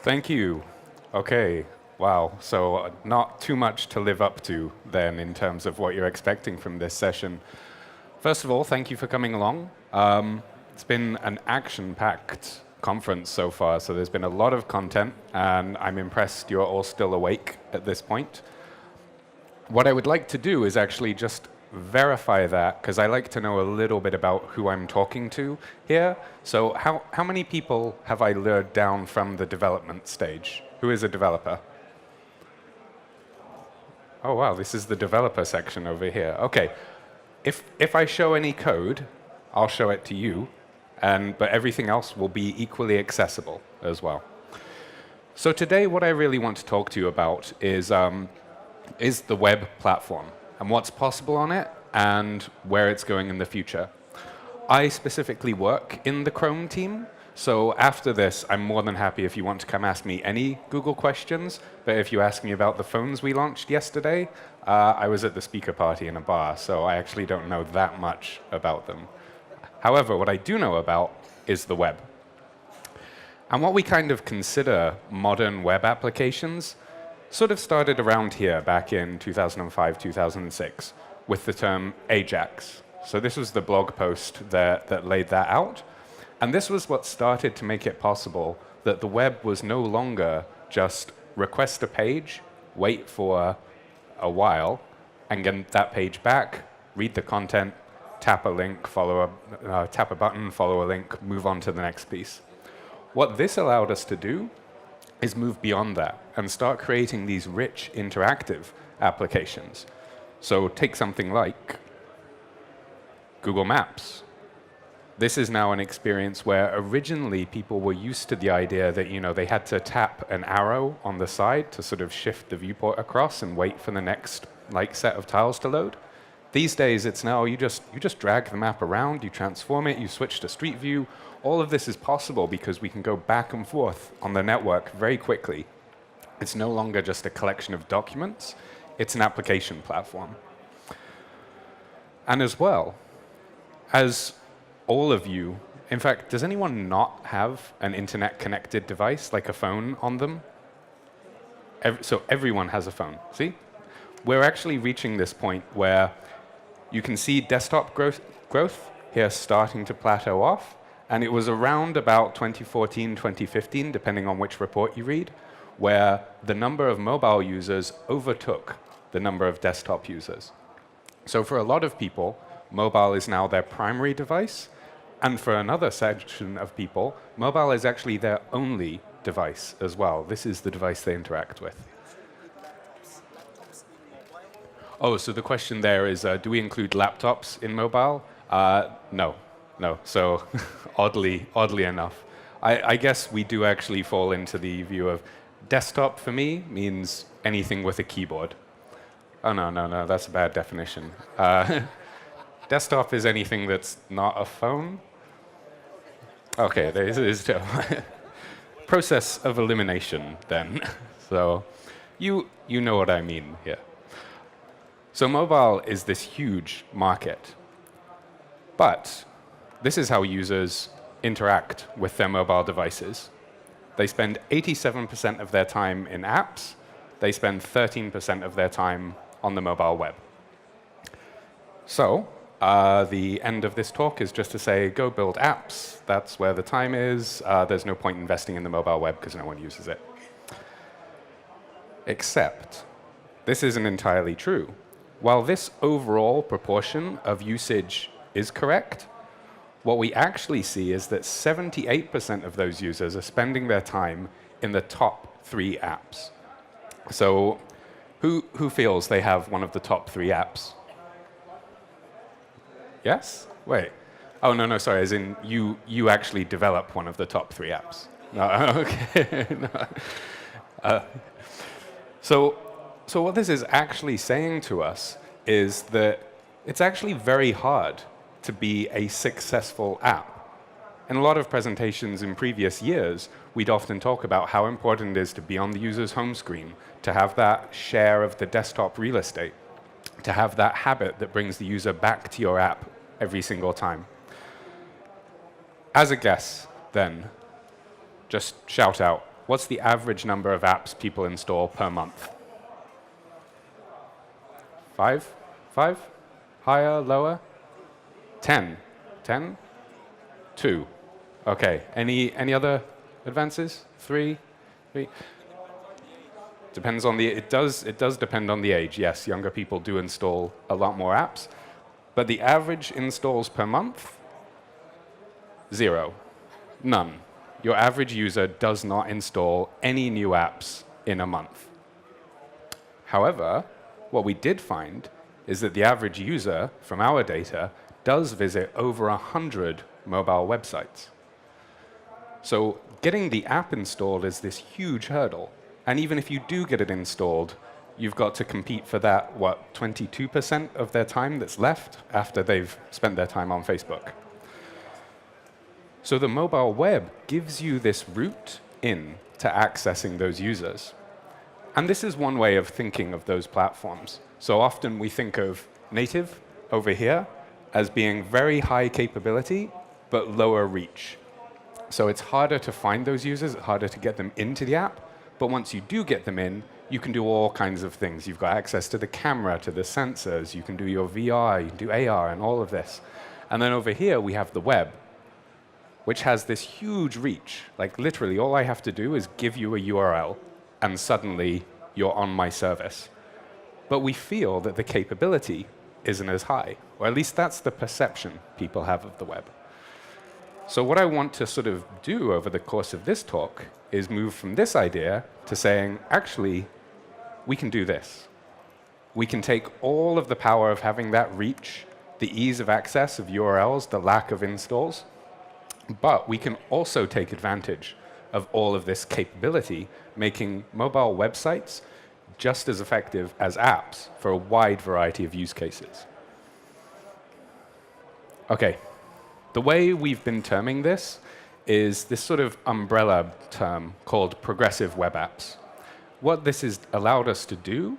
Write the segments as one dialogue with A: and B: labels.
A: Thank you. Okay, wow. So not too much to live up to then in terms of what you're expecting from this session. First of all, thank you for coming along. It's been an action-packed conference so far, so there's been a lot of content, and I'm impressed you're all still awake at this point. What I would like to do is actually just verify that, because I like to know a little bit about who I'm talking to here. So how many people have I lured down from the development stage? Who is a developer? Oh, wow, this is the developer section over here. OK, if I show any code, I'll show it to you, but everything else will be equally accessible as well. So today, what I really want to talk to you about is the web platform and what's possible on it and where it's going in the future. I specifically work in the Chrome team, so after this, I'm more than happy if you want to come ask me any Google questions, but if you ask me about the phones we launched yesterday, I was at the speaker party in a bar, so I actually don't know that much about them. However, what I do know about is the web. And what we kind of consider modern web applications sort of started around here back in 2005, 2006 with the term AJAX. So this was the blog post that laid that out. And this was what started to make it possible that the web was no longer just request a page, wait for a while, and get that page back, read the content, tap a link, tap a button, follow a link, move on to the next piece. What this allowed us to do is move beyond that and start creating these rich, interactive applications. So take something like Google Maps. This is now an experience where originally people were used to the idea that they had to tap an arrow on the side to sort of shift the viewport across and wait for the next set of tiles to load. These days, it's now you just drag the map around, you transform it, you switch to Street View. All of this is possible because we can go back and forth on the network very quickly. It's no longer just a collection of documents. It's an application platform. And as well, as all of you, in fact, does anyone not have an internet-connected device, like a phone, on them? So everyone has a phone, see? We're actually reaching this point where you can see desktop growth here starting to plateau off. And it was around about 2014, 2015, depending on which report you read, where the number of mobile users overtook the number of desktop users. So for a lot of people, mobile is now their primary device. And for another section of people, mobile is actually their only device as well. This is the device they interact with. Oh, so the question there is, do we include laptops in mobile? No. So oddly enough. I guess we do actually fall into the view of desktop for me means anything with a keyboard. Oh, no, that's a bad definition. Desktop is anything that's not a phone. OK, there is process of elimination then. So you know what I mean here. So mobile is this huge market. But this is how users interact with their mobile devices. They spend 87% of their time in apps. They spend 13% of their time on the mobile web. So the end of this talk is just to say, go build apps. That's where the time is. There's no point investing in the mobile web because no one uses it. Except this isn't entirely true. While this overall proportion of usage is correct, what we actually see is that 78% of those users are spending their time in the top 3 apps. So who feels they have one of the top 3 apps? Yes? Wait. Oh, no, sorry, as in you actually develop one of the top 3 apps. No, OK. No. So what this is actually saying to us is that it's actually very hard to be a successful app. In a lot of presentations in previous years, we'd often talk about how important it is to be on the user's home screen, to have that share of the desktop real estate, to have that habit that brings the user back to your app every single time. As a guess, then, just shout out, What's the average number of apps people install per month? 5? 5? Higher, lower? 10? 10? 2? Okay. Any other advances? 3? 3? Depends on the. It does depend on the age. Yes, younger people do install a lot more apps, but the average installs per month? 0. None. Your average user does not install any new apps in a month. However, what we did find is that the average user, from our data, does visit over 100 mobile websites. So getting the app installed is this huge hurdle. And even if you do get it installed, you've got to compete for that, 22% of their time that's left after they've spent their time on Facebook. So the mobile web gives you this route in to accessing those users. And this is one way of thinking of those platforms. So often we think of native over here as being very high capability, but lower reach. So it's harder to find those users, it's harder to get them into the app. But once you do get them in, you can do all kinds of things. You've got access to the camera, to the sensors, you can do your VR, you can do AR, and all of this. And then over here, we have the web, which has this huge reach. Like literally, all I have to do is give you a URL, and suddenly you're on my service. But we feel that the capability isn't as high, or at least that's the perception people have of the web. So what I want to sort of do over the course of this talk is move from this idea to saying, actually, we can do this. We can take all of the power of having that reach, the ease of access of URLs, the lack of installs, but we can also take advantage of all of this capability, making mobile websites just as effective as apps for a wide variety of use cases. Okay. The way we've been terming this is this sort of umbrella term called progressive web apps. What this has allowed us to do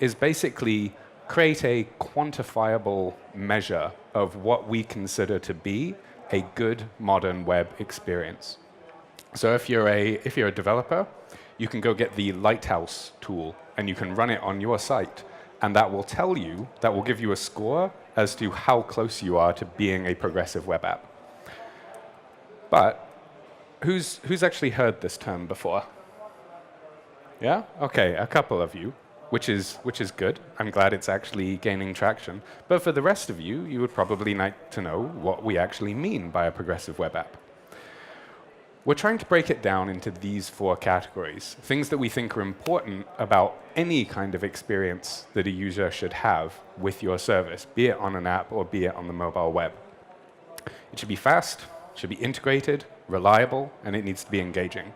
A: is basically create a quantifiable measure of what we consider to be a good modern web experience. So if you're a developer, you can go get the Lighthouse tool and you can run it on your site, and that will give you a score as to how close you are to being a progressive web app. But who's actually heard this term before? Yeah? Okay, a couple of you, which is good. I'm glad it's actually gaining traction. But for the rest of you, you would probably like to know what we actually mean by a progressive web app. We're trying to break it down into these 4 categories, things that we think are important about any kind of experience that a user should have with your service, be it on an app or be it on the mobile web. It should be fast, it should be integrated, reliable, and it needs to be engaging.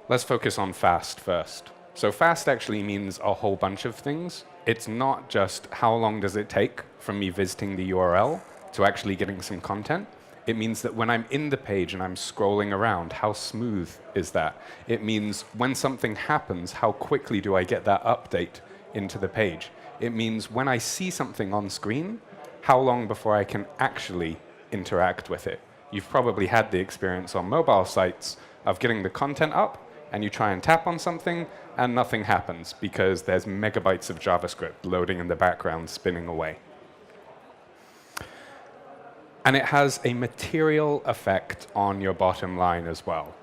A: Let's focus on fast first. So fast actually means a whole bunch of things. It's not just how long does it take from me visiting the URL to actually getting some content. It means that when I'm in the page and I'm scrolling around, how smooth is that? It means when something happens, how quickly do I get that update into the page? It means when I see something on screen, how long before I can actually interact with it? You've probably had the experience on mobile sites of getting the content up, and you try and tap on something, and nothing happens because there's megabytes of JavaScript loading in the background, spinning away. And it has a material effect on your bottom line as well.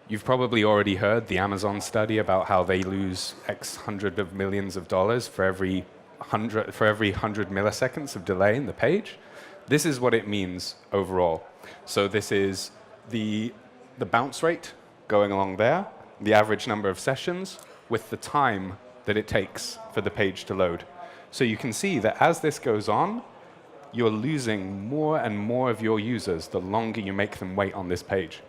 A: You've probably already heard the Amazon study about how they lose X hundred of millions of dollars for every 100 milliseconds of delay in the page. This is what it means overall. So this is the bounce rate going along there, the average number of sessions, with the time that it takes for the page to load. So you can see that as this goes on, you're losing more and more of your users the longer you make them wait on this page.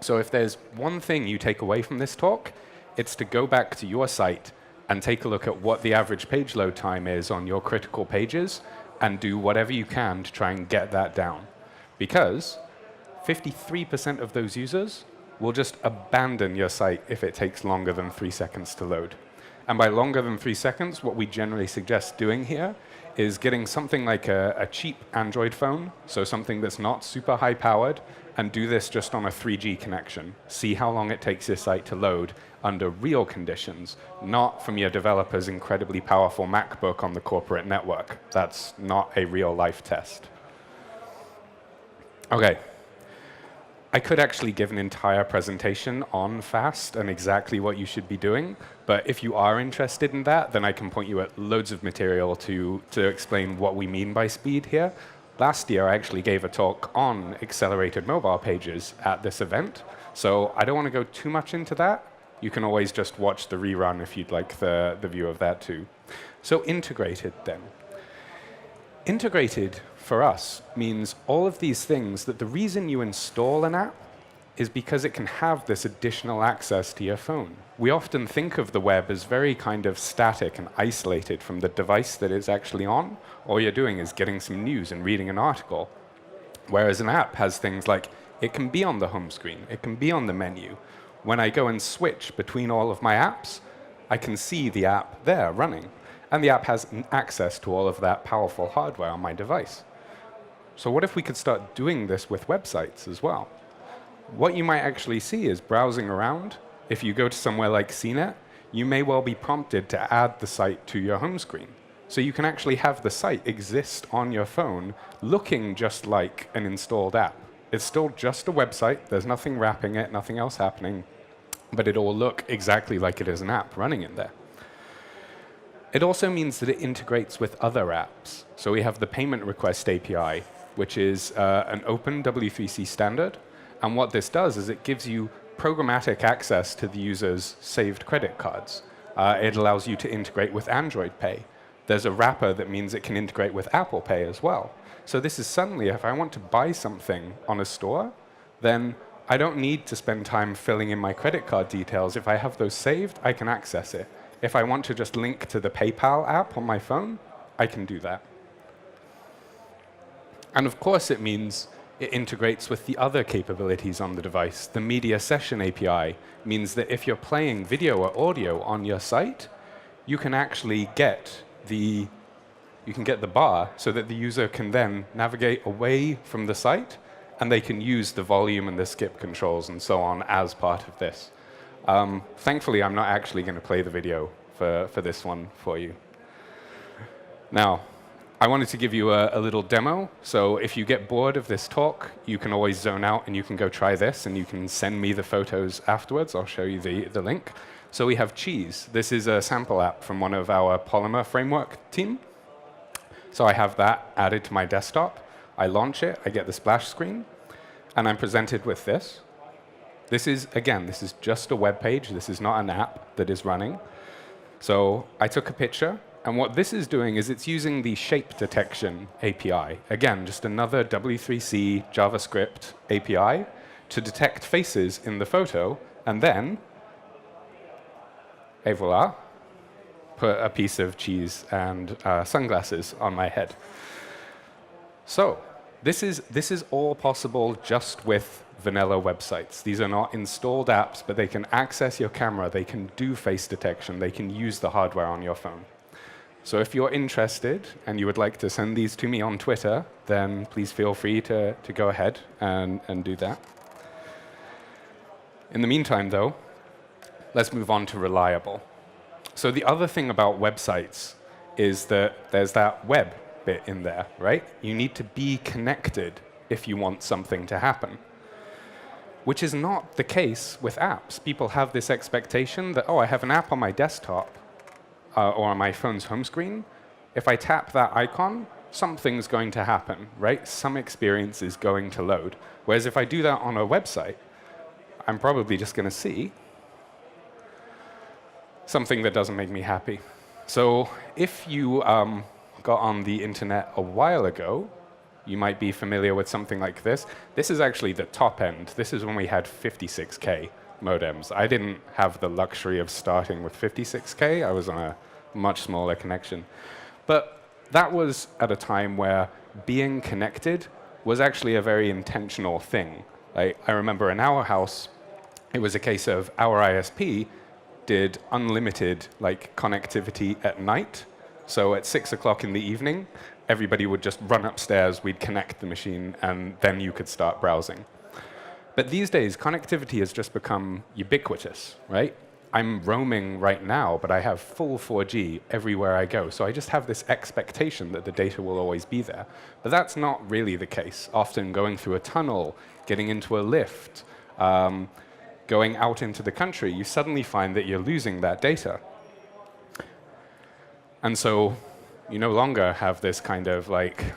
A: So if there's one thing you take away from this talk, it's to go back to your site and take a look at what the average page load time is on your critical pages and do whatever you can to try and get that down. Because 53% of those users will just abandon your site if it takes longer than 3 seconds to load. And by longer than 3 seconds, what we generally suggest doing here is getting something like a cheap Android phone, so something that's not super high powered, and do this just on a 3G connection. See how long it takes your site to load under real conditions, not from your developer's incredibly powerful MacBook on the corporate network. That's not a real life test. OK. I could actually give an entire presentation on fast and exactly what you should be doing. But if you are interested in that, then I can point you at loads of material to explain what we mean by speed here. Last year, I actually gave a talk on accelerated mobile pages at this event. So I don't want to go too much into that. You can always just watch the rerun if you'd like the view of that too. So integrated, then. Integrated, for us, means all of these things that the reason you install an app is because it can have this additional access to your phone. We often think of the web as very kind of static and isolated from the device that it's actually on. All you're doing is getting some news and reading an article. Whereas an app has things like, it can be on the home screen, it can be on the menu. When I go and switch between all of my apps, I can see the app there running. And the app has access to all of that powerful hardware on my device. So what if we could start doing this with websites as well? What you might actually see is browsing around. If you go to somewhere like CNET, you may well be prompted to add the site to your home screen. So you can actually have the site exist on your phone looking just like an installed app. It's still just a website. There's nothing wrapping it, nothing else happening. But it will look exactly like it is an app running in there. It also means that it integrates with other apps. So we have the payment request API, which is an open W3C standard. And what this does is it gives you programmatic access to the user's saved credit cards. It allows you to integrate with Android Pay. There's a wrapper that means it can integrate with Apple Pay as well. So this is suddenly, if I want to buy something on a store, then I don't need to spend time filling in my credit card details. If I have those saved, I can access it. If I want to just link to the PayPal app on my phone, I can do that. And of course, it means it integrates with the other capabilities on the device. The Media Session API means that if you're playing video or audio on your site, you can actually get the bar so that the user can then navigate away from the site, and they can use the volume and the skip controls and so on as part of this. Thankfully, I'm not actually going to play the video for this one for you. Now, I wanted to give you a little demo. So if you get bored of this talk, you can always zone out and you can go try this, and you can send me the photos afterwards. I'll show you the link. So we have Cheese. This is a sample app from one of our Polymer framework team. So I have that added to my desktop. I launch it. I get the splash screen. And I'm presented with this. This is, again, this is just a web page. This is not an app that is running. So I took a picture. And what this is doing is it's using the shape detection API. Again, just another W3C JavaScript API to detect faces in the photo, and then, et voila, put a piece of cheese and sunglasses on my head. So this is all possible just with vanilla websites. These are not installed apps, but they can access your camera. They can do face detection. They can use the hardware on your phone. So if you're interested and you would like to send these to me on Twitter, then please feel free to go ahead and do that. In the meantime, though, let's move on to reliable. So the other thing about websites is that there's that web bit in there, right? You need to be connected if you want something to happen, which is not the case with apps. People have this expectation that, oh, I have an app on my desktop, or on my phone's home screen. If I tap that icon, something's going to happen, right? Some experience is going to load. Whereas if I do that on a website, I'm probably just going to see something that doesn't make me happy. So if you got on the internet a while ago, you might be familiar with something like this. This is actually the top end. This is when we had 56K modems. I didn't have the luxury of starting with 56K. I was on a much smaller connection. But that was at a time where being connected was actually a very intentional thing. I remember in our house, it was a case of our ISP did unlimited connectivity at night, So at 6 o'clock in the evening, everybody would just run upstairs, we'd connect the machine, and then you could start browsing. But these days, connectivity has just become ubiquitous, right? I'm roaming right now, but I have full 4G everywhere I go. So I just have this expectation that the data will always be there. But that's not really the case. Often going through a tunnel, getting into a lift, going out into the country, you suddenly find that you're losing that data. And so you no longer have this kind of like,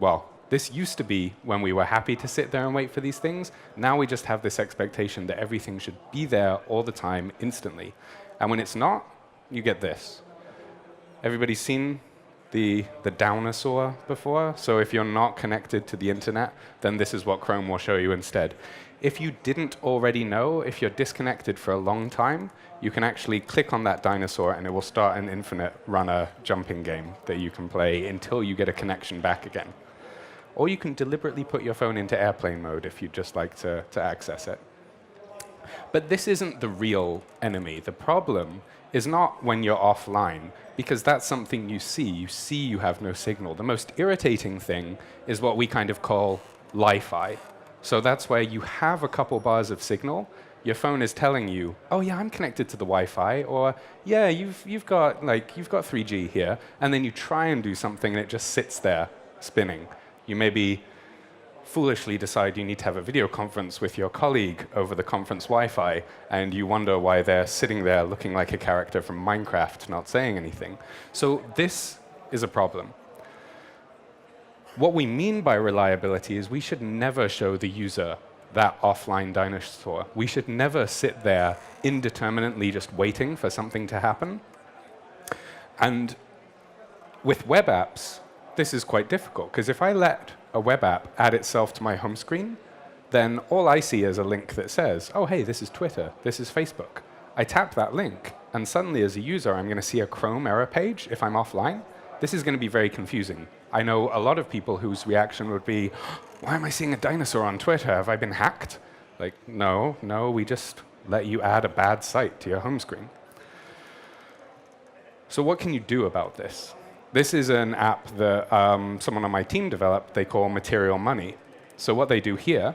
A: well, this used to be when we were happy to sit there and wait for these things. Now we just have this expectation that everything should be there all the time, instantly. And when it's not, you get this. Everybody's seen the dinosaur before? So if you're not connected to the internet, then this is what Chrome will show you instead. If you didn't already know, if you're disconnected for a long time, you can actually click on that dinosaur and it will start an infinite runner jumping game that you can play until you get a connection back again. Or you can deliberately put your phone into airplane mode if you'd just like to access it. But this isn't the real enemy. The problem is not when you're offline, because that's something you see. You see you have no signal. The most irritating thing is what we kind of call Li-Fi. So that's where you have a couple bars of signal. Your phone is telling you, oh yeah, I'm connected to the Wi-Fi, or yeah, you've got 3G here, and then you try and do something and it just sits there spinning. You maybe foolishly decide you need to have a video conference with your colleague over the conference Wi-Fi, and you wonder why they're sitting there looking like a character from Minecraft, not saying anything. So this is a problem. What we mean by reliability is we should never show the user that offline dinosaur. We should never sit there indeterminately just waiting for something to happen. And with web apps, this is quite difficult, because if I let a web app add itself to my home screen, then all I see is a link that says, oh, hey, this is Twitter, this is Facebook. I tap that link, and suddenly as a user, I'm going to see a Chrome error page if I'm offline. This is going to be very confusing. I know a lot of people whose reaction would be, why am I seeing a dinosaur on Twitter? Have I been hacked? Like, no, we just let you add a bad site to your home screen. So what can you do about this? This is an app that someone on my team developed. They call Material Money. So what they do here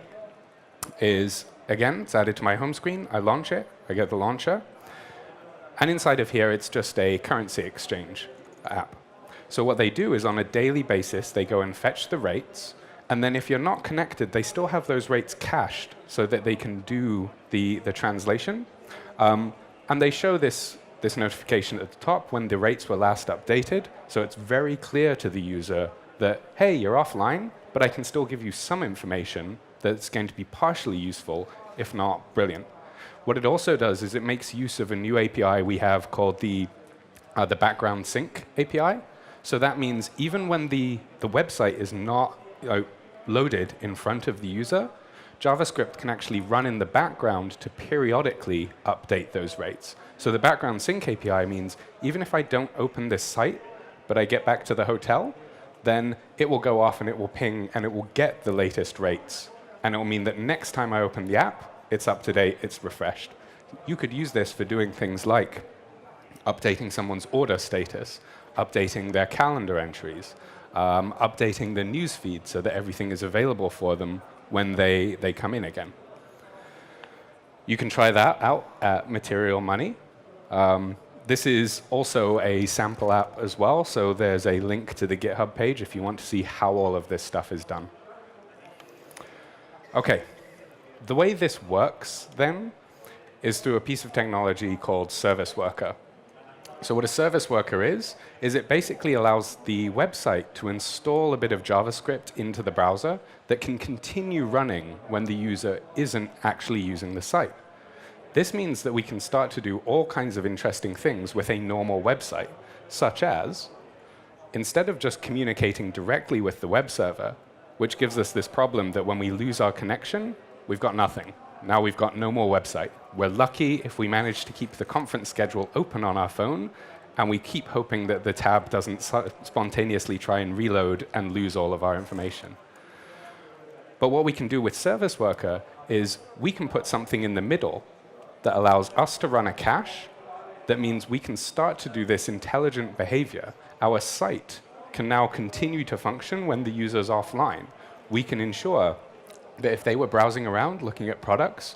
A: is, again, it's added to my home screen. I launch it. I get the launcher. And inside of here, it's just a currency exchange app. So what they do is, on a daily basis, they go and fetch the rates. And then if you're not connected, they still have those rates cached so that they can do the translation. And they show this notification at the top when the rates were last updated. So it's very clear to the user that, hey, you're offline, but I can still give you some information that's going to be partially useful, if not brilliant. What it also does is it makes use of a new API we have called the background sync API. So that means even when the website is not loaded in front of the user, JavaScript can actually run in the background to periodically update those rates. So the background sync API means even if I don't open this site, but I get back to the hotel, then it will go off and it will ping and it will get the latest rates. And it will mean that next time I open the app, it's up to date, it's refreshed. You could use this for doing things like updating someone's order status, updating their calendar entries, updating the news feed so that everything is available for them when they come in again. You can try that out at Material Money. This is also a sample app as well, so there's a link to the GitHub page if you want to see how all of this stuff is done. OK, the way this works, then, is through a piece of technology called Service Worker. So what a service worker is it basically allows the website to install a bit of JavaScript into the browser that can continue running when the user isn't actually using the site. This means that we can start to do all kinds of interesting things with a normal website, such as, instead of just communicating directly with the web server, which gives us this problem that when we lose our connection, we've got nothing. Now we've got no more website. We're lucky if we manage to keep the conference schedule open on our phone, and we keep hoping that the tab doesn't spontaneously try and reload and lose all of our information. But what we can do with Service Worker is we can put something in the middle that allows us to run a cache That means we can start to do this intelligent behavior. Our site can now continue to function when the user's offline. We can ensure that if they were browsing around looking at products,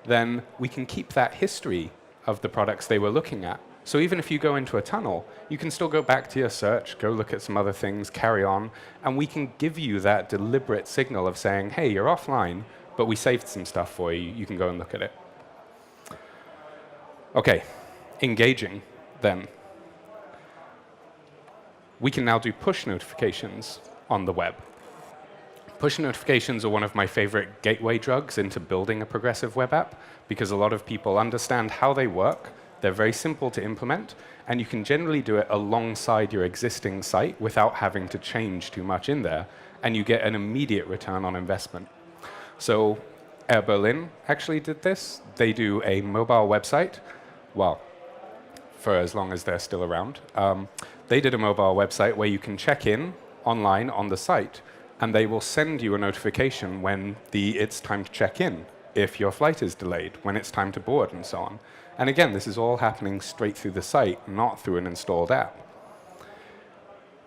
A: then we can keep that history of the products they were looking at. So even if you go into a tunnel, you can still go back to your search, go look at some other things, carry on, and we can give you that deliberate signal of saying, hey, you're offline, but we saved some stuff for you. You can go and look at it. OK, engaging then. We can now do push notifications on the web. Push notifications are one of my favorite gateway drugs into building a progressive web app, because a lot of people understand how they work. They're very simple to implement, and you can generally do it alongside your existing site without having to change too much in there, and you get an immediate return on investment. So Air Berlin actually did this. They do a mobile website, well, for as long as they're still around. They did a mobile website where you can check in online on the site, and they will send you a notification when it's time to check in, if your flight is delayed, when it's time to board, and so on. And again, this is all happening straight through the site, not through an installed app.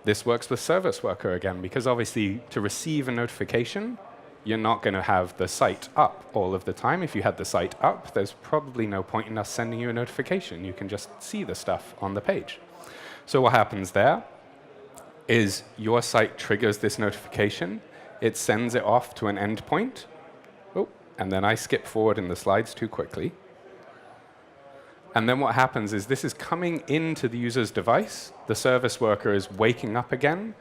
A: This works with Service Worker again, because obviously to receive a notification, you're not going to have the site up all of the time. If you had the site up, there's probably no point in us sending you a notification. You can just see the stuff on the page. So what happens there is your site triggers this notification. It sends it off to an endpoint. Oh, and then I skip forward in the slides too quickly. And then what happens is this is coming into the user's device. The service worker is waking up again,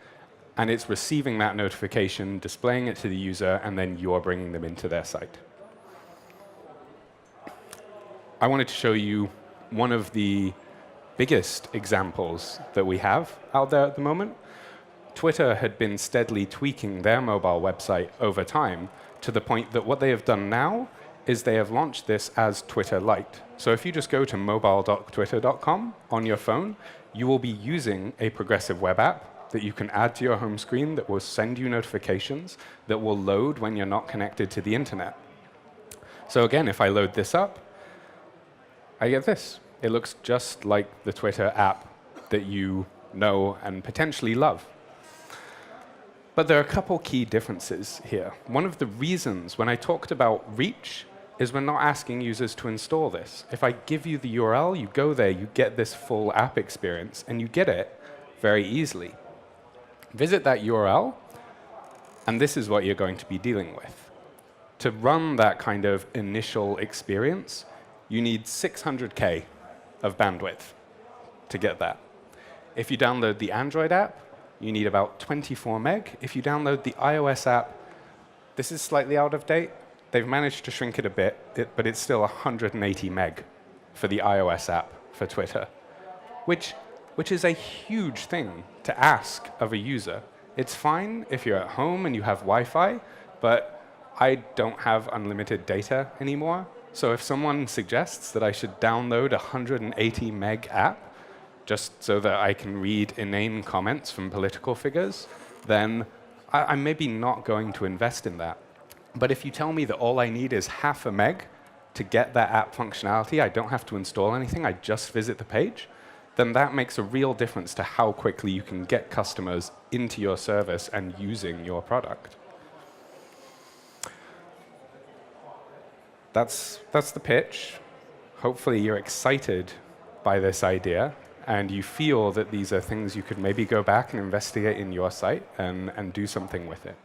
A: and it's receiving that notification, displaying it to the user, and then you're bringing them into their site. I wanted to show you one of the biggest examples that we have out there at the moment. Twitter had been steadily tweaking their mobile website over time to the point that what they have done now is they have launched this as Twitter Lite. So if you just go to mobile.twitter.com on your phone, you will be using a progressive web app that you can add to your home screen that will send you notifications that will load when you're not connected to the internet. So again, if I load this up, I get this. It looks just like the Twitter app that you know and potentially love. But there are a couple key differences here. One of the reasons when I talked about reach is we're not asking users to install this. If I give you the URL, you go there, you get this full app experience, and you get it very easily. Visit that URL, and this is what you're going to be dealing with. To run that kind of initial experience, you need 600K of bandwidth to get that. If you download the Android app, you need about 24 meg. If you download the iOS app, this is slightly out of date. They've managed to shrink it a bit, but it's still 180 meg for the iOS app for Twitter, which is a huge thing to ask of a user. It's fine if you're at home and you have Wi-Fi, but I don't have unlimited data anymore. So if someone suggests that I should download a 180 meg app just so that I can read inane comments from political figures, then I'm maybe not going to invest in that. But if you tell me that all I need is half a meg to get that app functionality, I don't have to install anything, I just visit the page, then that makes a real difference to how quickly you can get customers into your service and using your product. That's the pitch. Hopefully you're excited by this idea, and you feel that these are things you could maybe go back and investigate in your site and do something with it.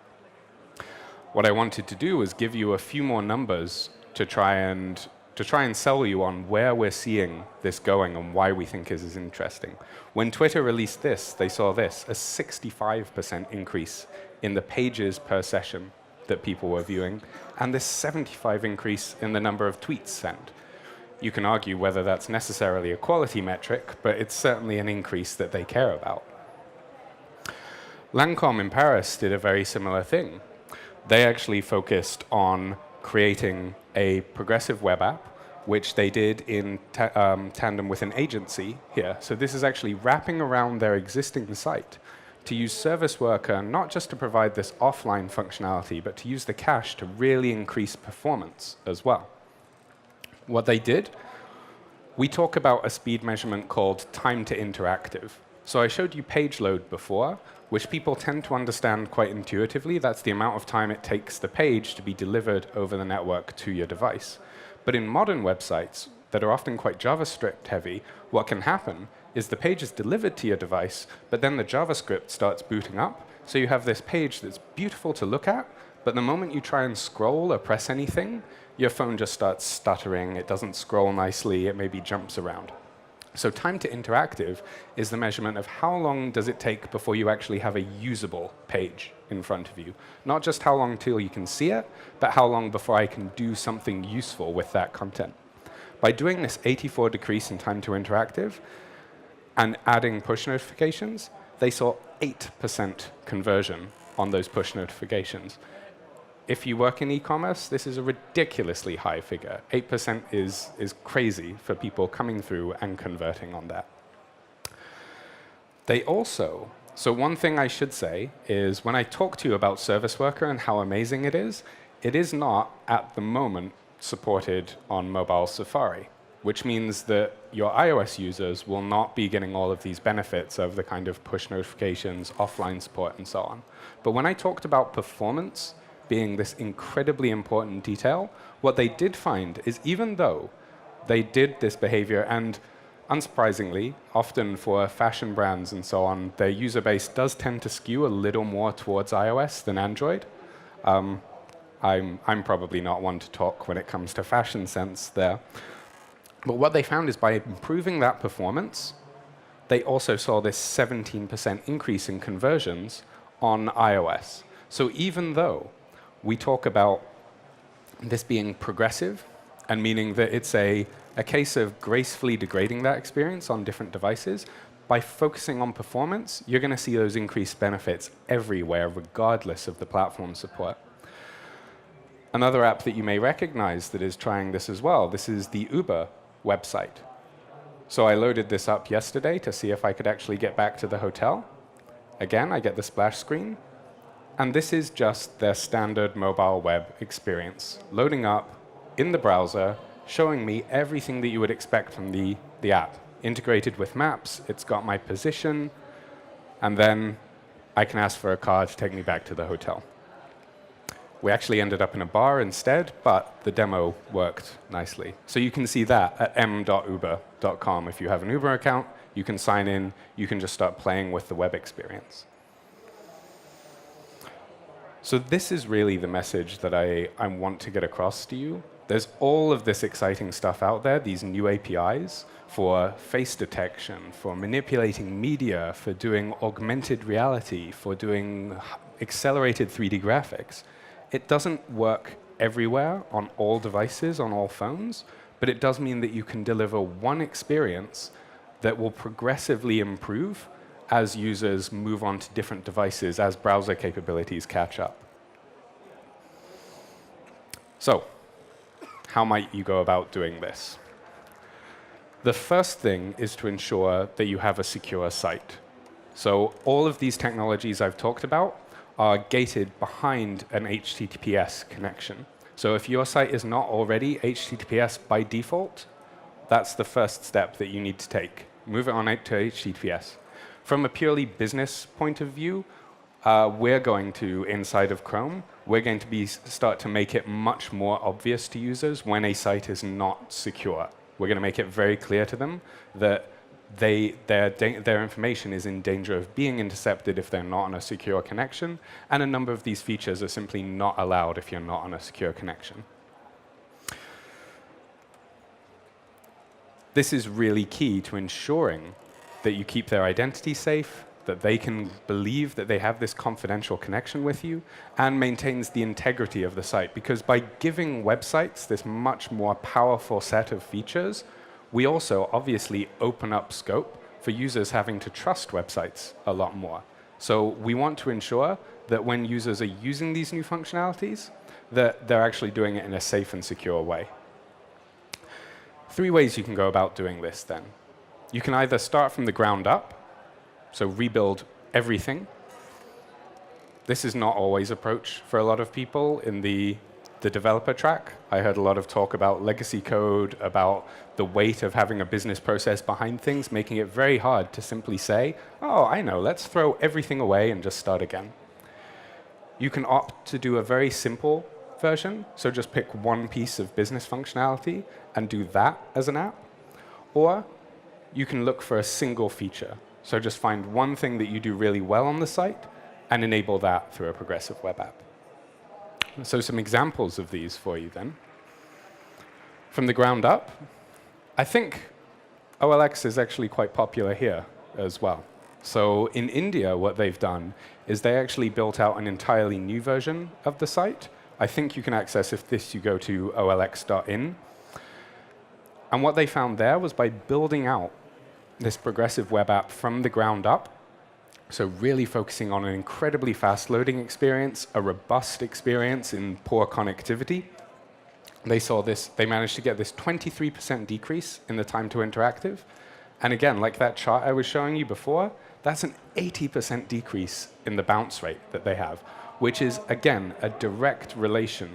A: What I wanted to do was give you a few more numbers to try and sell you on where we're seeing this going and why we think it is interesting. When Twitter released this, they saw this, a 65% increase in the pages per session that people were viewing, and this 75% increase in the number of tweets sent. You can argue whether that's necessarily a quality metric, but it's certainly an increase that they care about. Lancome in Paris did a very similar thing. They actually focused on creating a progressive web app, which they did in tandem with an agency here. So this is actually wrapping around their existing site to use Service Worker not just to provide this offline functionality, but to use the cache to really increase performance as well. What they did we talk about a speed measurement called time to interactive. So I showed you page load before, which people tend to understand quite intuitively. That's the amount of time it takes the page to be delivered over the network to your device. But in modern websites that are often quite JavaScript heavy, what can happen is the page is delivered to your device, but then the JavaScript starts booting up. So you have this page that's beautiful to look at, but the moment you try and scroll or press anything, your phone just starts stuttering. It doesn't scroll nicely. It maybe jumps around. So time to interactive is the measurement of how long does it take before you actually have a usable page in front of you. Not just how long till you can see it, but how long before I can do something useful with that content. By doing this 84 decrease in time to interactive and adding push notifications, they saw 8% conversion on those push notifications. If you work in e-commerce, this is a ridiculously high figure. 8% is crazy for people coming through and converting on that. They also, so one thing I should say is when I talk to you about Service Worker and how amazing it is not at the moment supported on mobile Safari, which means that your iOS users will not be getting all of these benefits of the kind of push notifications, offline support, and so on. But when I talked about performance being this incredibly important detail, what they did find is even though they did this behavior, and unsurprisingly, often for fashion brands and so on, their user base does tend to skew a little more towards iOS than Android. I'm probably not one to talk when it comes to fashion sense there. But what they found is by improving that performance, they also saw this 17% increase in conversions on iOS. So even though we talk about this being progressive, and meaning that it's a case of gracefully degrading that experience on different devices, by focusing on performance, you're going to see those increased benefits everywhere, regardless of the platform support. Another app that you may recognize that is trying this as well, this is the Uber website. So I loaded this up yesterday to see if I could actually get back to the hotel. Again, I get the splash screen. And this is just their standard mobile web experience, loading up in the browser, showing me everything that you would expect from the app. Integrated with maps, it's got my position, and then I can ask for a car to take me back to the hotel. We actually ended up in a bar instead, but the demo worked nicely. So you can see that at m.uber.com. If you have an Uber account, you can sign in, you can just start playing with the web experience. So this is really the message that I want to get across to you. There's all of this exciting stuff out there, these new APIs for face detection, for manipulating media, for doing augmented reality, for doing accelerated 3D graphics. It doesn't work everywhere on all devices, on all phones, but it does mean that you can deliver one experience that will progressively improve as users move on to different devices, as browser capabilities catch up. So, how might you go about doing this? The first thing is to ensure that you have a secure site. So all of these technologies I've talked about are gated behind an HTTPS connection. So if your site is not already HTTPS by default, that's the first step that you need to take. Move it on to HTTPS. From a purely business point of view, we're going to, inside of Chrome, we're going to start to make it much more obvious to users when a site is not secure. We're going to make it very clear to them that their information is in danger of being intercepted if they're not on a secure connection, and a number of these features are simply not allowed if you're not on a secure connection. This is really key to ensuring that you keep their identity safe, that they can believe that they have this confidential connection with you, and maintains the integrity of the site. Because by giving websites this much more powerful set of features, we also obviously open up scope for users having to trust websites a lot more. So we want to ensure that when users are using these new functionalities, that they're actually doing it in a safe and secure way. 3 ways you can go about doing this then. You can either start from the ground up, so rebuild everything. This is not always approach for a lot of people. In the the developer track. I heard a lot of talk about legacy code, about the weight of having a business process behind things, making it very hard to simply say, oh, I know, let's throw everything away and just start again. You can opt to do a very simple version, so just pick one piece of business functionality and do that as an app. Or you can look for a single feature. So just find one thing that you do really well on the site and enable that through a progressive web app. So some examples of these for you then. From the ground up, I think OLX is actually quite popular here as well. So in India, what they've done is they actually built out an entirely new version of the site. I think you can access if you go to olx.in. And what they found there was by building out this progressive web app from the ground up, so really focusing on an incredibly fast loading experience, a robust experience in poor connectivity, they managed to get this 23% decrease in the time to interactive. And again, like that chart I was showing you before, that's an 80% decrease in the bounce rate that they have, which is, again, a direct relation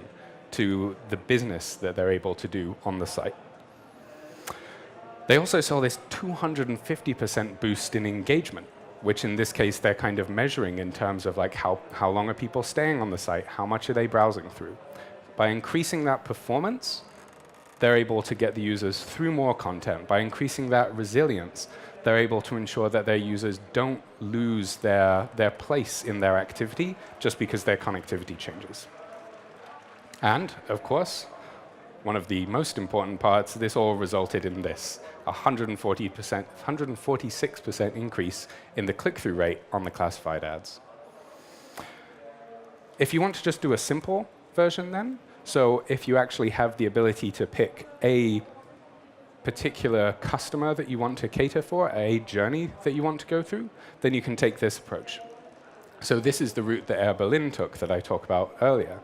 A: to the business that they're able to do on the site. They also saw this 250% boost in engagement, which in this case they're kind of measuring in terms of like how long are people staying on the site, how much are they browsing through. By increasing that performance, they're able to get the users through more content. By increasing that resilience, they're able to ensure that their users don't lose their place in their activity just because their connectivity changes. And, of course, one of the most important parts, this all resulted in this, 146% increase in the click-through rate on the classified ads. If you want to just do a simple version then, so if you actually have the ability to pick a particular customer that you want to cater for, a journey that you want to go through, then you can take this approach. So this is the route that Air Berlin took that I talked about earlier.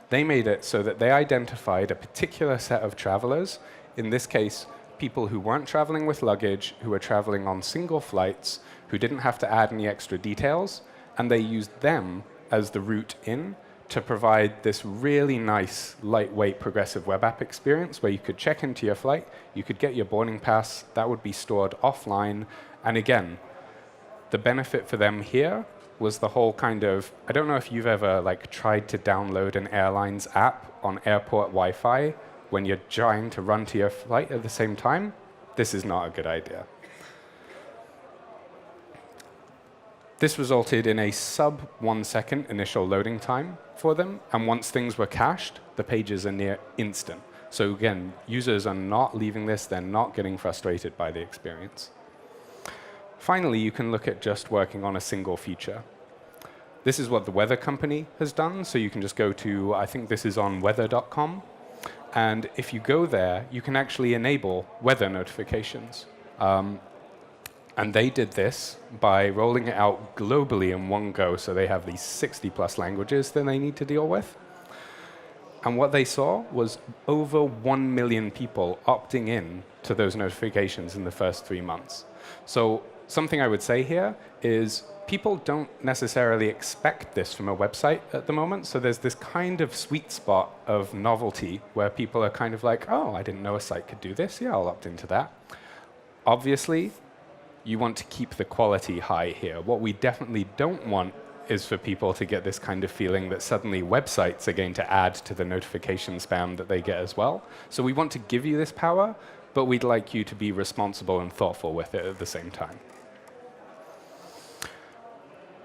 A: They made it so that they identified a particular set of travelers, in this case, people who weren't traveling with luggage, who were traveling on single flights, who didn't have to add any extra details, and they used them as the route in to provide this really nice, lightweight, progressive web app experience where you could check into your flight, you could get your boarding pass, that would be stored offline, and again, the benefit for them here was the whole kind of, I don't know if you've ever tried to download an airline's app on airport Wi-Fi when you're trying to run to your flight at the same time. This is not a good idea. This resulted in a sub-1 second initial loading time for them, and once things were cached, the pages are near instant. So again, users are not leaving this, they're not getting frustrated by the experience. Finally, you can look at just working on a single feature. This is what the weather company has done, so you can just go to, I think this is on weather.com, and if you go there, you can actually enable weather notifications. And they did this by rolling it out globally in one go, so they have these 60+ languages that they need to deal with. And what they saw was over 1 million people opting in to those notifications in the first 3 months. So something I would say here is people don't necessarily expect this from a website at the moment, so there's this kind of sweet spot of novelty where people are kind of like, oh, I didn't know a site could do this, yeah, I'll opt into that. Obviously, you want to keep the quality high here. What we definitely don't want is for people to get this kind of feeling that suddenly websites are going to add to the notification spam that they get as well. So we want to give you this power, but we'd like you to be responsible and thoughtful with it at the same time.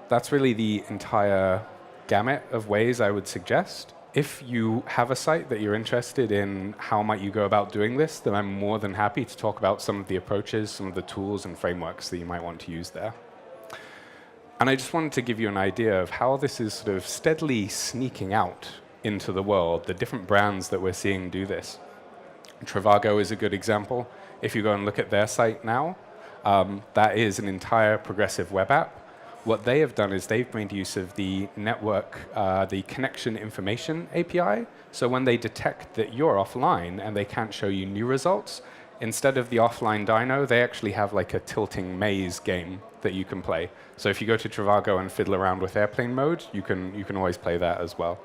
A: That's really the entire gamut of ways I would suggest. If you have a site that you're interested in how might you go about doing this, then I'm more than happy to talk about some of the approaches, some of the tools and frameworks that you might want to use there. And I just wanted to give you an idea of how this is sort of steadily sneaking out into the world, the different brands that we're seeing do this. Trivago is a good example. If you go and look at their site now, that is an entire progressive web app. What they have done is they've made use of the network, the connection information API. So when they detect that you're offline and they can't show you new results, instead of the offline dyno, they actually have like a tilting maze game that you can play. So if you go to Trivago and fiddle around with airplane mode, you can always play that as well.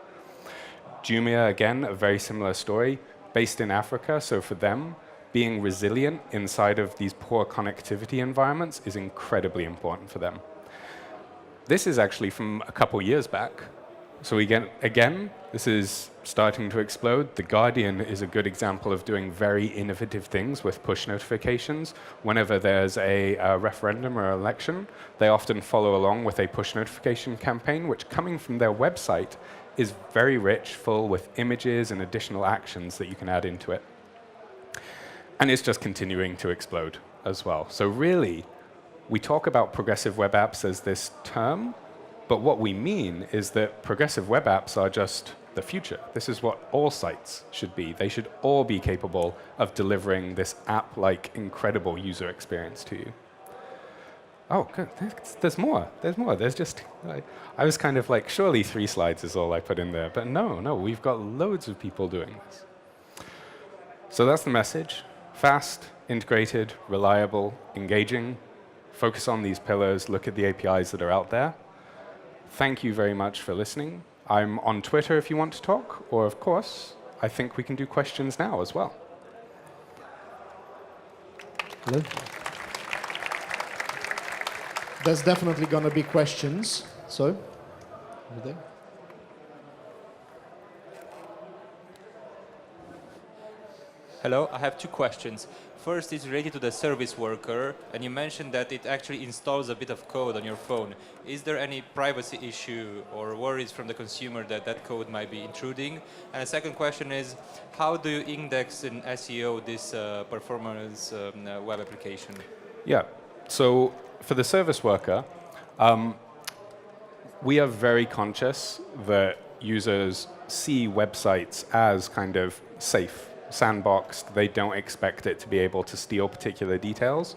A: Jumia, again, a very similar story, based in Africa, so for them, being resilient inside of these poor connectivity environments is incredibly important for them. This is actually from a couple years back. So again, this is starting to explode. The Guardian is a good example of doing very innovative things with push notifications. Whenever there's a referendum or election, they often follow along with a push notification campaign, which coming from their website is very rich, full with images and additional actions that you can add into it. And it's just continuing to explode as well. So really, we talk about progressive web apps as this term, but what we mean is that progressive web apps are just the future. This is what all sites should be. They should all be capable of delivering this app-like incredible user experience to you. Oh, good. There's more. There's more. There's just, I was kind of like, surely 3 slides is all I put in there. But no, we've got loads of people doing this. So that's the message. Fast, integrated, reliable, engaging. Focus on these pillars. Look at the APIs that are out there. Thank you very much for listening. I'm on Twitter if you want to talk, or of course, I think we can do questions now as well.
B: Hello. There's definitely going to be questions. So, over there.
C: Hello, I have 2 questions. First is related to the service worker, and you mentioned that it actually installs a bit of code on your phone. Is there any privacy issue or worries from the consumer that that code might be intruding? And the second question is, how do you index in SEO this performance web application?
A: Yeah, so for the service worker, we are very conscious that users see websites as kind of safe, sandboxed. They don't expect it to be able to steal particular details.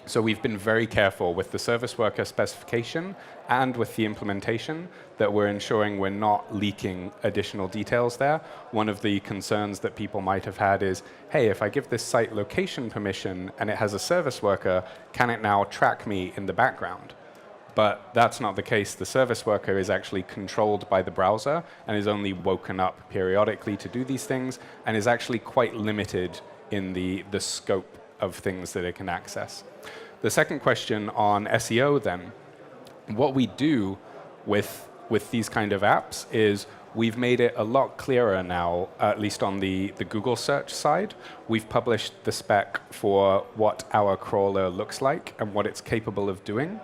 A: So we've been very careful with the service worker specification and with the implementation that we're ensuring we're not leaking additional details there. One of the concerns that people might have had is, hey, if I give this site location permission and it has a service worker, can it now track me in the background? But that's not the case. The service worker is actually controlled by the browser and is only woken up periodically to do these things and is actually quite limited in the scope of things that it can access. The second question on SEO then, what we do with these kind of apps is we've made it a lot clearer now, at least on the Google search side. We've published the spec for what our crawler looks like and what it's capable of doing.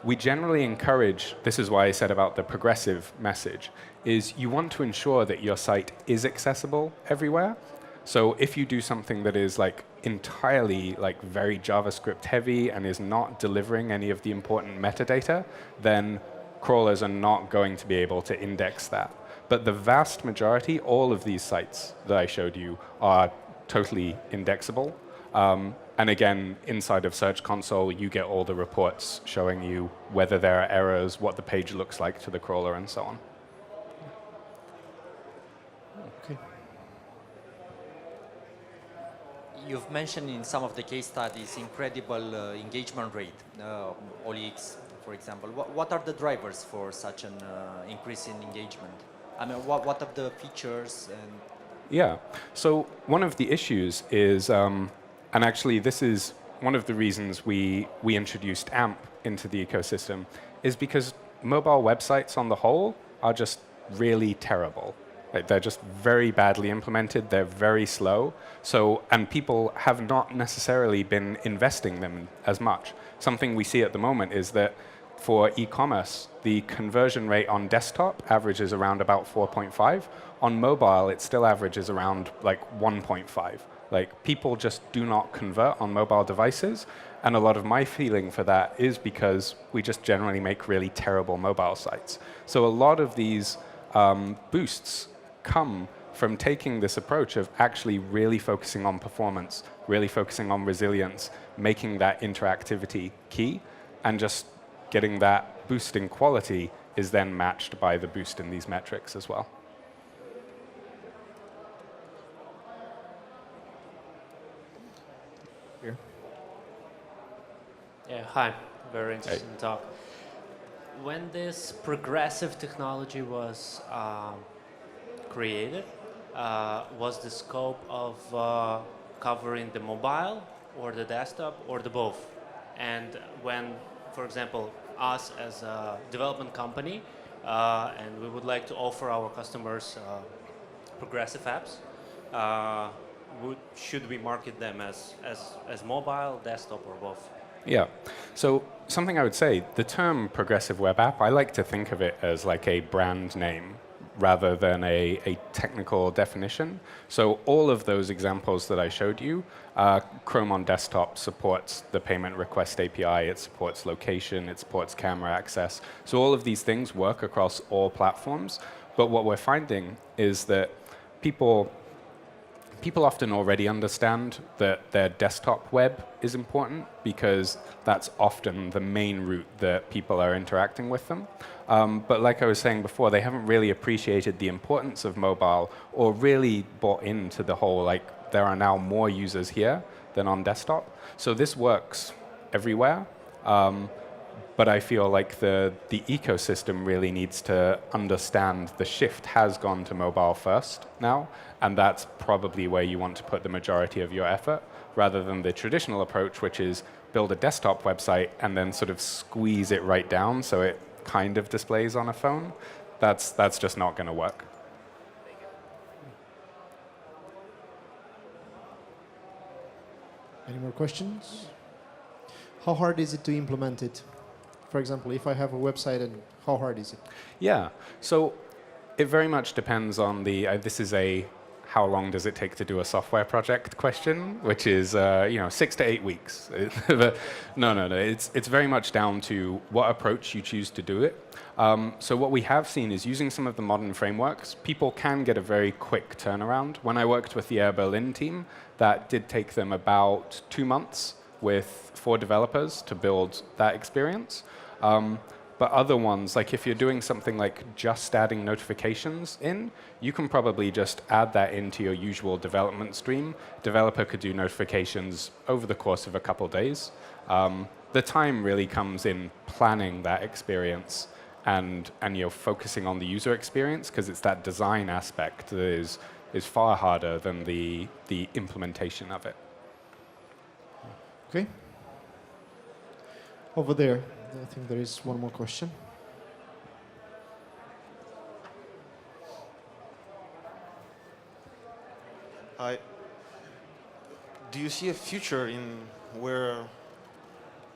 A: We generally encourage, this is why I said about the progressive message, is you want to ensure that your site is accessible everywhere. So if you do something that is like entirely like very JavaScript heavy and is not delivering any of the important metadata, then crawlers are not going to be able to index that. But the vast majority, all of these sites that I showed you are totally indexable. And again, inside of Search Console, you get all the reports showing you whether there are errors, what the page looks like to the crawler, and so on.
B: Okay.
D: You've mentioned in some of the case studies incredible engagement rate, OLX, for example. What are the drivers for such an increase in engagement? I mean, what are the features? And
A: yeah, so one of the issues is, and actually this is one of the reasons we introduced AMP into the ecosystem, is because mobile websites on the whole are just really terrible. Like, they're just very badly implemented, they're very slow, and people have not necessarily been investing them as much. Something we see at the moment is that for e-commerce, the conversion rate on desktop averages around about 4.5. On mobile, it still averages around like 1.5. Like, people just do not convert on mobile devices, and a lot of my feeling for that is because we just generally make really terrible mobile sites. So a lot of these boosts come from taking this approach of actually really focusing on performance, really focusing on resilience, making that interactivity key, and just getting that boost in quality is then matched by the boost in these metrics as well.
B: Here.
E: Yeah, hi. Very interesting talk. When this progressive technology was created, was the scope of covering the mobile or the desktop or the both? And when, for example, us as a development company, and we would like to offer our customers progressive apps, should we market them as mobile, desktop, or both?
A: Yeah. So something I would say, the term progressive web app, I like to think of it as like a brand name rather than a technical definition. So all of those examples that I showed you, Chrome on desktop supports the payment request API, it supports location, it supports camera access. So all of these things work across all platforms. But what we're finding is that people often already understand that their desktop web is important because that's often the main route that people are interacting with them. But like I was saying before, they haven't really appreciated the importance of mobile or really bought into the whole, like, there are now more users here than on desktop. So this works everywhere. But I feel like the ecosystem really needs to understand the shift has gone to mobile first now, and that's probably where you want to put the majority of your effort, rather than the traditional approach, which is build a desktop website and then sort of squeeze it right down so it kind of displays on a phone. That's just not going to work.
B: Any more questions? How hard is it to implement it? For example, if I have a website, and how hard is it?
A: Yeah, so it very much depends on the, this is a how long does it take to do a software project question, which is 6 to 8 weeks. But no, it's very much down to what approach you choose to do it. So what we have seen is using some of the modern frameworks, people can get a very quick turnaround. When I worked with the Air Berlin team, that did take them about 2 months with 4 developers to build that experience. But other ones, like if you're doing something like just adding notifications in, you can probably just add that into your usual development stream. Developer could do notifications over the course of a couple days. The time really comes in planning that experience and focusing on the user experience, because it's that design aspect that is far harder than the implementation of it.
B: Okay. Over there, I think there is one more question.
F: Hi. Do you see a future in where,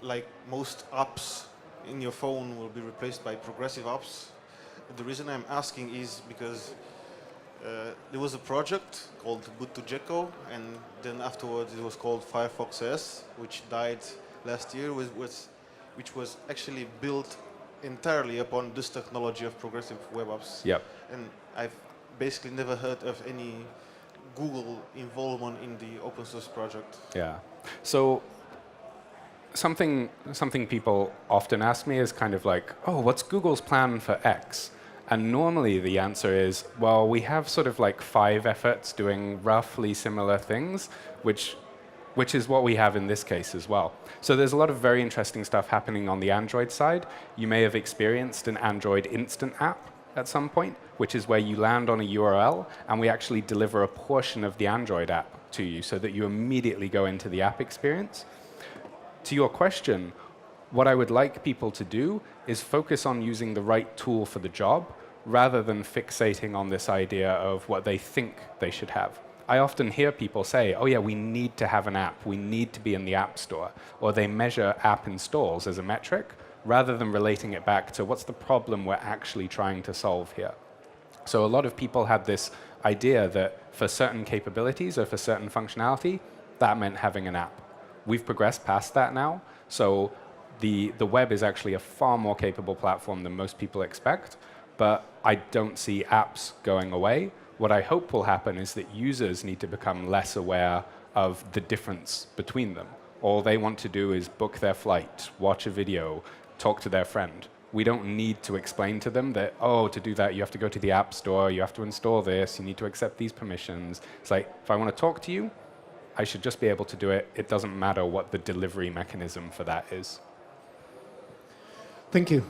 F: like, most apps in your phone will be replaced by progressive apps? The reason I'm asking is because there was a project called Boot2Gecko, and then afterwards it was called Firefox OS, which died last year, which was actually built entirely upon this technology of progressive web apps.
A: Yep.
F: And I've basically never heard of any Google involvement in the open source project.
A: Yeah. So something people often ask me is kind of like, oh, what's Google's plan for X? And normally the answer is, well, we have sort of like 5 efforts doing roughly similar things, which is what we have in this case as well. So there's a lot of very interesting stuff happening on the Android side. You may have experienced an Android Instant app at some point, which is where you land on a URL, and we actually deliver a portion of the Android app to you so that you immediately go into the app experience. To your question, what I would like people to do is focus on using the right tool for the job, rather than fixating on this idea of what they think they should have. I often hear people say, oh yeah, we need to have an app, we need to be in the App Store, or they measure app installs as a metric, rather than relating it back to what's the problem we're actually trying to solve here. So a lot of people had this idea that for certain capabilities or for certain functionality, that meant having an app. We've progressed past that now, so the web is actually a far more capable platform than most people expect, but I don't see apps going away. What I hope will happen is that users need to become less aware of the difference between them. All they want to do is book their flight, watch a video, talk to their friend. We don't need to explain to them that, oh, to do that you have to go to the App Store, you have to install this, you need to accept these permissions. It's like, if I want to talk to you, I should just be able to do it. It doesn't matter what the delivery mechanism for that is.
B: Thank you.